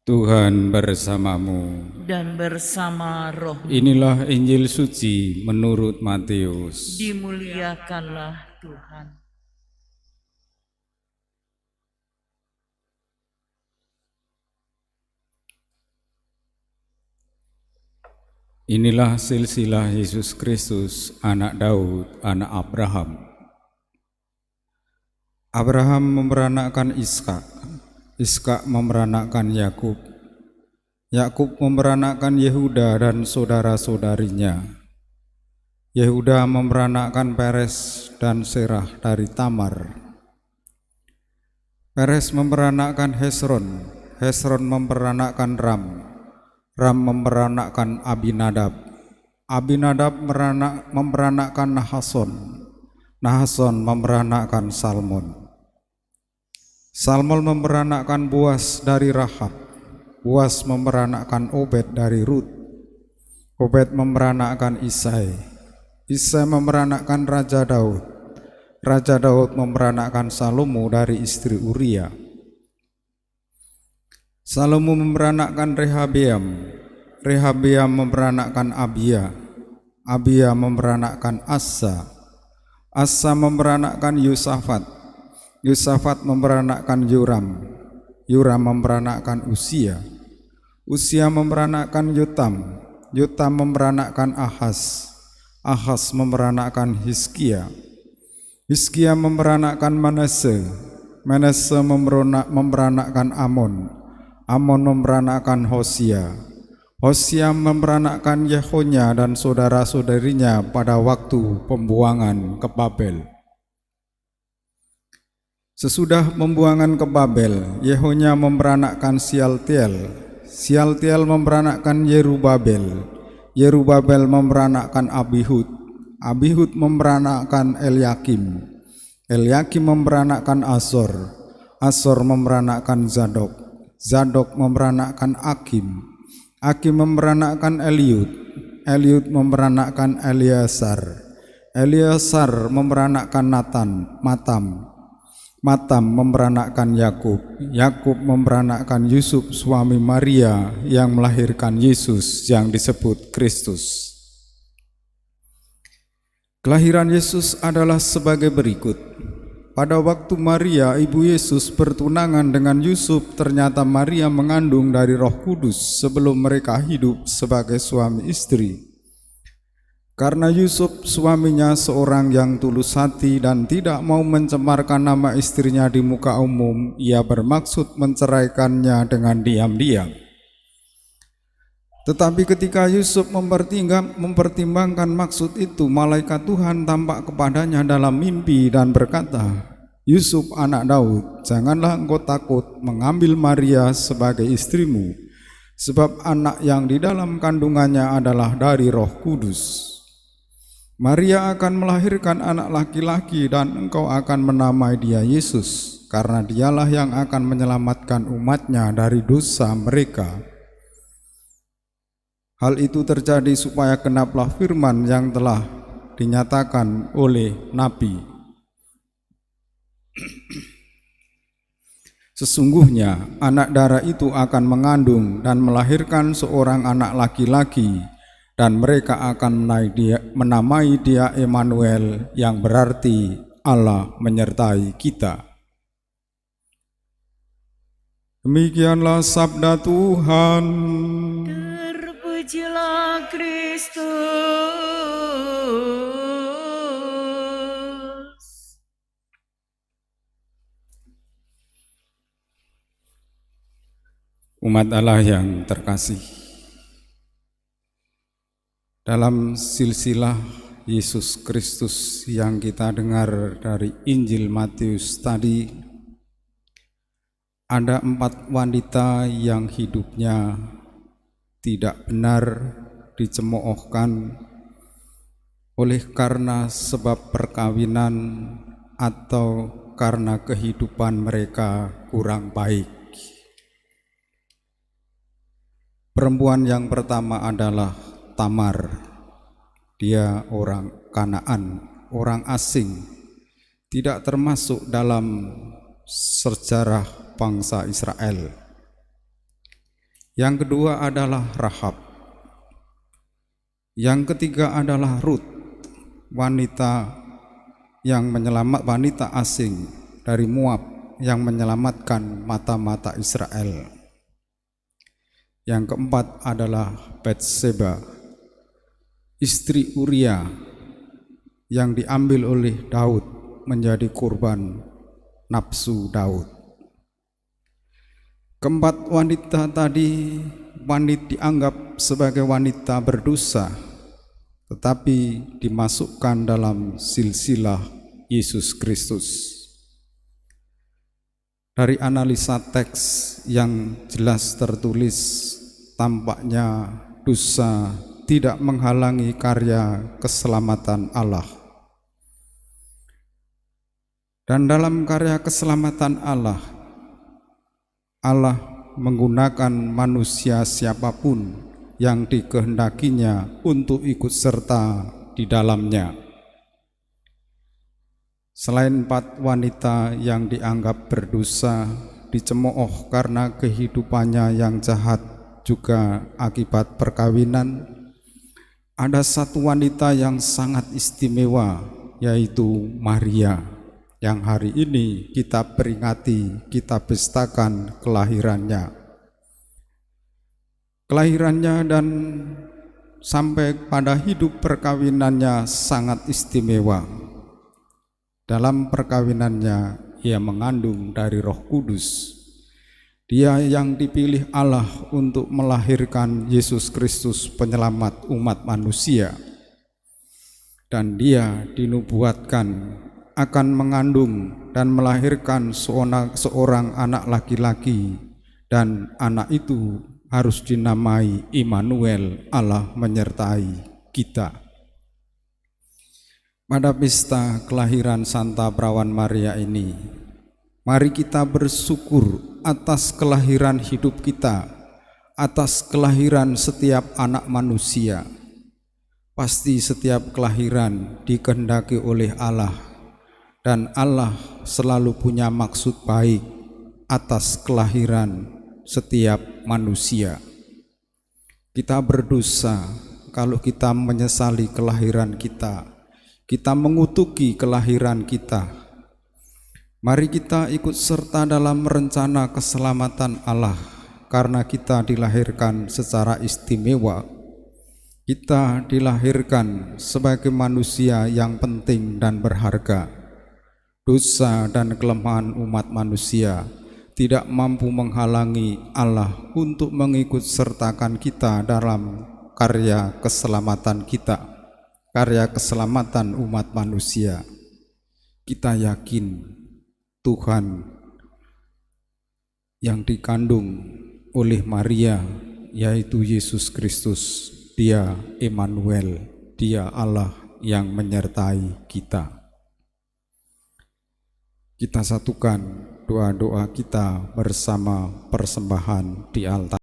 Tuhan bersamamu. Dan bersama roh. Inilah Injil suci menurut Matius. Dimuliakanlah Tuhan. Inilah silsilah Yesus Kristus, anak Daud, anak Abraham. Abraham memperanakkan Ishak, Ishak memperanakkan Yakub, Yakub memperanakkan Yehuda dan saudara-saudarinya. Yehuda memperanakkan Peres dan Serah dari Tamar. Peres memperanakkan Hesron, Hesron memperanakkan Ram, Ram memperanakkan Abinadab, Abinadab memperanakkan Nahason, Nahason memperanakkan Salmon, Salmon memperanakkan Boas dari Rahab, Boas memperanakkan Obed dari Rut, Obed memperanakkan Isai, Isai memperanakkan Raja Daud, Raja Daud memperanakkan Salomo dari istri Uria. Salomo memperanakkan Rehabeam, Rehabeam memperanakkan Abia, Abia memperanakkan Asa, Asa memperanakkan Yosafat, Yosafat memperanakkan Yoram, Yoram memperanakkan Usia, Usia memperanakkan Yotam, Yotam memperanakkan Ahaz, Ahaz memperanakkan Hizkia, Hizkia memperanakkan Manase, Manase memperanakkan Amon, Amon memperanakkan Hosia, Hosia memperanakkan Yehonya dan saudara-saudarinya pada waktu pembuangan ke Babel. Sesudah pembuangan ke Babel, Yehonya memperanakkan Sialtiel, Sialtiel memperanakkan Yerubabel, Yerubabel memperanakkan Abihud, Abihud memperanakkan Eliakim, Eliakim memperanakkan Azor, Azor memperanakkan Zadok, Zadok memperanakkan Akim, Akim memperanakkan Eliud, Eliud memperanakkan Eleazar, Eleazar memperanakkan Matam, Matam memperanakkan Yakub, Yakub memperanakkan Yusuf suami Maria yang melahirkan Yesus yang disebut Kristus. Kelahiran Yesus adalah sebagai berikut. Pada waktu Maria, ibu Yesus bertunangan dengan Yusuf, ternyata Maria mengandung dari Roh Kudus sebelum mereka hidup sebagai suami istri. Karena Yusuf suaminya seorang yang tulus hati dan tidak mau mencemarkan nama istrinya di muka umum, ia bermaksud menceraikannya dengan diam-diam. Tetapi ketika Yusuf mempertimbangkan maksud itu, malaikat Tuhan tampak kepadanya dalam mimpi dan berkata, "Yusuf anak Daud, janganlah engkau takut mengambil Maria sebagai istrimu, sebab anak yang di dalam kandungannya adalah dari Roh Kudus. Maria akan melahirkan anak laki-laki dan engkau akan menamai dia Yesus, karena dialah yang akan menyelamatkan umatnya dari dosa mereka." Hal itu terjadi supaya genaplah firman yang telah dinyatakan oleh Nabi. Sesungguhnya anak darah itu akan mengandung dan melahirkan seorang anak laki-laki, dan mereka akan menamai dia Emmanuel, yang berarti Allah menyertai kita. Demikianlah sabda Tuhan. Terpujilah Kristus. Umat Allah yang terkasih, dalam silsilah Yesus Kristus yang kita dengar dari Injil Matius tadi, ada 4 wanita yang hidupnya tidak benar dicemoohkan oleh karena sebab perkawinan atau karena kehidupan mereka kurang baik. Perempuan yang pertama adalah Tamar. Dia orang Kanaan, orang asing, tidak termasuk dalam sejarah bangsa Israel. Yang kedua adalah Rahab. Yang ketiga adalah Rut, wanita asing dari Moab yang menyelamatkan mata-mata Israel. Yang keempat adalah Batseba, istri Uria yang diambil oleh Daud menjadi kurban nafsu Daud. Keempat wanita tadi dianggap sebagai wanita berdosa, tetapi dimasukkan dalam silsilah Yesus Kristus. Dari analisa teks yang jelas tertulis, tampaknya dosa tidak menghalangi karya keselamatan Allah. Dan dalam karya keselamatan Allah menggunakan manusia siapapun yang dikehendakinya untuk ikut serta di dalamnya. Selain 4 wanita yang dianggap berdosa, dicemooh karena kehidupannya yang jahat juga akibat perkawinan, ada 1 wanita yang sangat istimewa, yaitu Maria, yang hari ini kita peringati, kita pestakan kelahirannya. Dan sampai pada hidup perkawinannya sangat istimewa. Dalam perkawinannya ia mengandung dari Roh Kudus. Dia yang dipilih Allah untuk melahirkan Yesus Kristus penyelamat umat manusia. Dan dia dinubuatkan akan mengandung dan melahirkan seorang anak laki-laki, dan anak itu harus dinamai Immanuel, Allah menyertai kita. Pada pesta kelahiran Santa Perawan Maria ini, mari kita bersyukur atas kelahiran hidup kita, atas kelahiran setiap anak manusia. Pasti setiap kelahiran dikehendaki oleh Allah, dan Allah selalu punya maksud baik atas kelahiran setiap manusia. Kita berdosa kalau kita menyesali kelahiran kita mengutuki kelahiran kita. Mari kita ikut serta dalam rencana keselamatan Allah, karena kita dilahirkan secara istimewa. Kita dilahirkan sebagai manusia yang penting dan berharga. Dosa dan kelemahan umat manusia tidak mampu menghalangi Allah untuk mengikut sertakan kita dalam karya keselamatan kita, karya keselamatan umat manusia. Kita yakin Tuhan yang dikandung oleh Maria, yaitu Yesus Kristus, Dia Immanuel, Dia Allah yang menyertai kita. Kita satukan doa-doa kita bersama persembahan di altar.